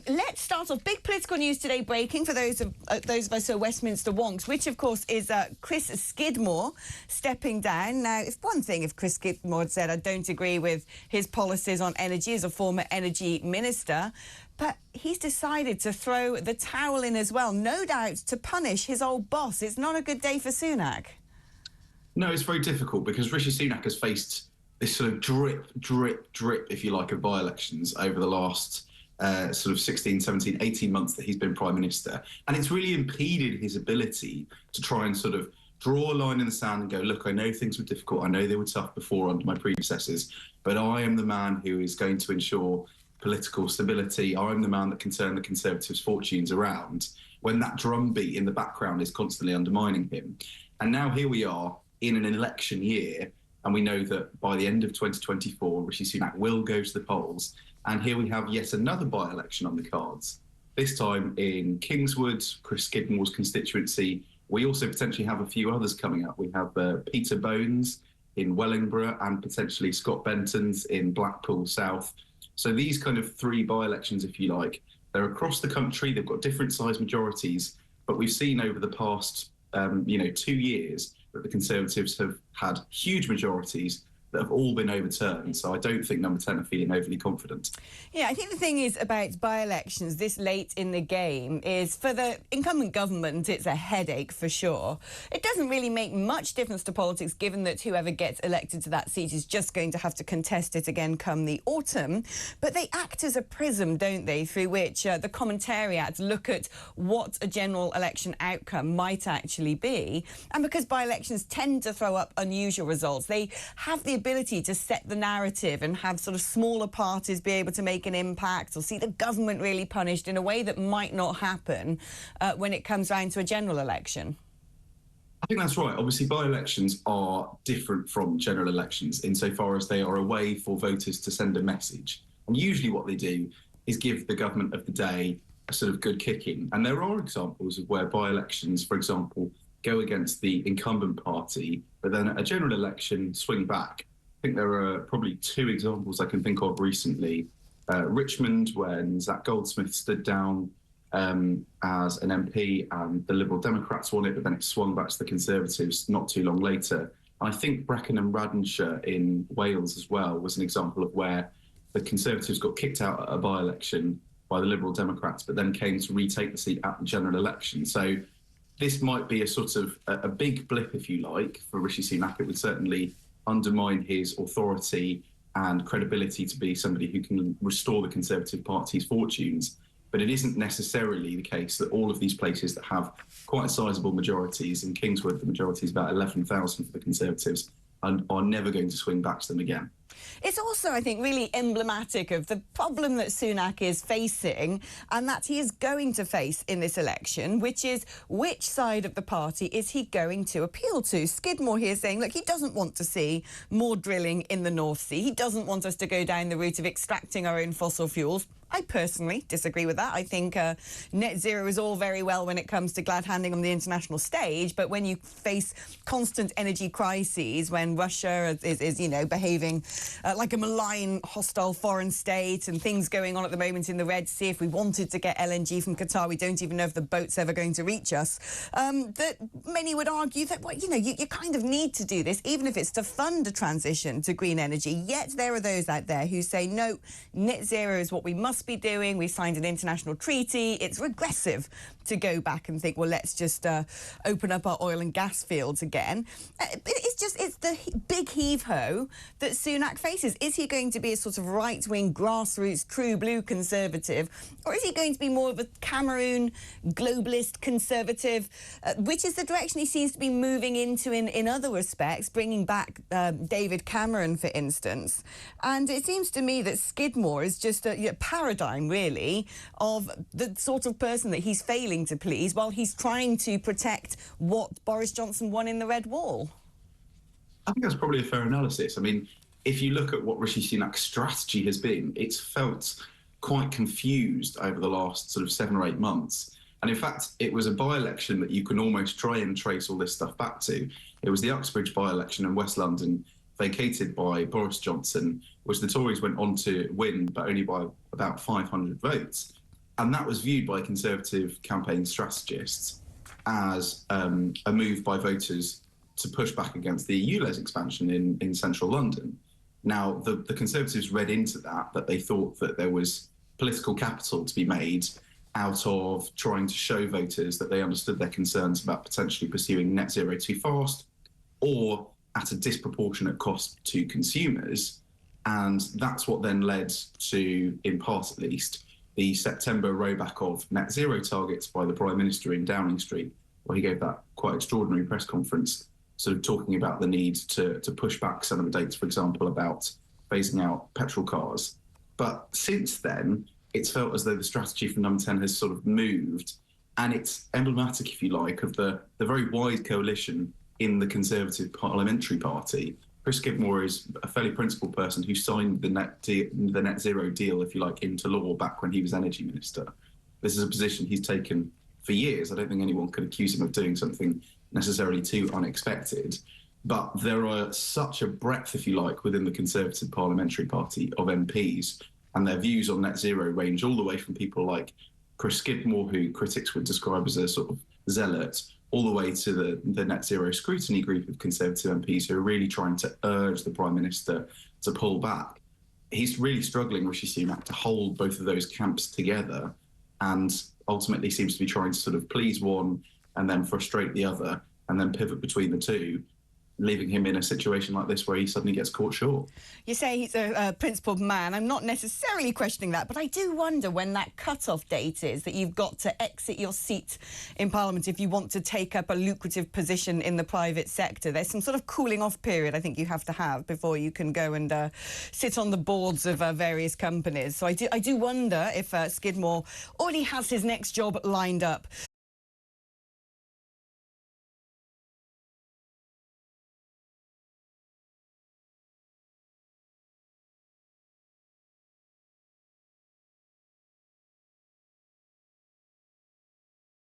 Let's start off. Big political news today breaking for those of us who are Westminster wonks, which, of course, is Chris Skidmore stepping down. Now, it's one thing if Chris Skidmore had said, I don't agree with his policies on energy as a former energy minister, but he's decided to throw the towel in as well, no doubt to punish his old boss. It's not a good day for Sunak. No, it's very difficult because Rishi Sunak has faced this sort of drip, if you like, of by-elections over the last sort of 16, 17, 18 months that he's been Prime Minister. And it's really impeded his ability to try and sort of draw a line in the sand and go, look, I know things were difficult. I know they were tough before under my predecessors, but I am the man who is going to ensure political stability. I'm the man that can turn the Conservatives' fortunes around, when that drumbeat in the background is constantly undermining him. And now here we are in an election year, and we know that by the end of 2024, Rishi Sunak will go to the polls. And here we have yet another by-election on the cards, this time in Kingswood, Chris Skidmore's constituency. We also potentially have a few others coming up. We have Peter Bones in Wellingborough and potentially Scott Benton's in Blackpool South. So these kind of three by-elections, if you like, they're across the country. They've got different size majorities, but we've seen over the past 2 years that the Conservatives have had huge majorities that have all been overturned. So I don't think Number 10 are feeling overly confident. Yeah, I think the thing is about by-elections this late in the game is for the incumbent government, it's a headache for sure. It doesn't really make much difference to politics, given that whoever gets elected to that seat is just going to have to contest it again come the autumn. But they act as a prism, don't they, through which the commentariats look at what a general election outcome might actually be. And because by-elections tend to throw up unusual results, they have the ability to set the narrative and have sort of smaller parties be able to make an impact or see the government really punished in a way that might not happen when it comes round to a general election. I think that's right. Obviously, by-elections are different from general elections insofar as they are a way for voters to send a message. And usually what they do is give the government of the day a sort of good kicking. And there are examples of where by-elections, for example, go against the incumbent party, but then at a general election swing back. I think there are probably 2 examples I can think of recently. Richmond, when Zach Goldsmith stood down as an MP and the Liberal Democrats won it, but then it swung back to the Conservatives not too long later. And I think Brecon and Radnshire in Wales as well was an example of where the Conservatives got kicked out at a by-election by the Liberal Democrats, but then came to retake the seat at the general election. So this might be a sort of a big blip, if you like, for Rishi Sunak. It would certainly undermine his authority and credibility to be somebody who can restore the Conservative Party's fortunes. But it isn't necessarily the case that all of these places that have quite sizable majorities, in Kingswood the majority is about 11,000 for the Conservatives, are never going to swing back to them again. It's also, I think, really emblematic of the problem that Sunak is facing and that he is going to face in this election, which is which side of the party is he going to appeal to? Skidmore here saying, look, he doesn't want to see more drilling in the North Sea. He doesn't want us to go down the route of extracting our own fossil fuels. I personally disagree with that. I think net zero is all very well when it comes to glad handing on the international stage, but when you face constant energy crises, when Russia is behaving like a malign, hostile foreign state and things going on at the moment in the Red Sea, if we wanted to get LNG from Qatar, we don't even know if the boat's ever going to reach us, that many would argue that, well, you kind of need to do this, even if it's to fund a transition to green energy. Yet there are those out there who say, no, net zero is what we must be doing. We signed an international treaty. It's regressive to go back and think, well, let's just open up our oil and gas fields again. It's the big heave-ho that Sunak faces. Is he going to be a sort of right-wing, grassroots, true blue Conservative, or is he going to be more of a Cameroon globalist Conservative, which is the direction he seems to be moving into in other respects, bringing back David Cameron, for instance. And it seems to me that Skidmore is just a paradigm, really, of the sort of person that he's failing to please while he's trying to protect what Boris Johnson won in the Red Wall. I think that's probably a fair analysis. I mean, if you look at what Rishi Sunak's strategy has been, it's felt quite confused over the last sort of 7 or 8 months. And in fact, it was a by-election that you can almost try and trace all this stuff back to. It was the Uxbridge by-election in West London, vacated by Boris Johnson, which the Tories went on to win, but only by about 500 votes. And that was viewed by Conservative campaign strategists as a move by voters to push back against the ULEZ expansion in central London. Now, the Conservatives read into that they thought that there was political capital to be made out of trying to show voters that they understood their concerns about potentially pursuing net zero too fast or at a disproportionate cost to consumers. And that's what then led to, in part at least, the September rowback of net zero targets by the Prime Minister in Downing Street, where he gave that quite extraordinary press conference, sort of talking about the need to push back some of the dates, for example, about phasing out petrol cars. But since then, it's felt as though the strategy for Number 10 has sort of moved, and it's emblematic, if you like, of the very wide coalition in the Conservative Parliamentary Party. Chris Skidmore is a fairly principled person who signed the net zero deal, if you like, into law back when he was Energy Minister. This is a position he's taken for years. I don't think anyone could accuse him of doing something necessarily too unexpected. But there are such a breadth, if you like, within the Conservative Parliamentary Party of MPs, and their views on net zero range all the way from people like Chris Skidmore, who critics would describe as a sort of zealot, all the way to the net zero scrutiny group of Conservative MPs who are really trying to urge the Prime Minister to pull back. He's really struggling, Rishi Sunak, to hold both of those camps together, and ultimately seems to be trying to sort of please one and then frustrate the other and then pivot between the two, leaving him in a situation like this where he suddenly gets caught short. You say he's a principled man. I'm not necessarily questioning that, but I do wonder when that cut-off date is that you've got to exit your seat in Parliament if you want to take up a lucrative position in the private sector. There's some sort of cooling-off period I think you have to have before you can go and sit on the boards of various companies. So I do wonder if Skidmore already has his next job lined up.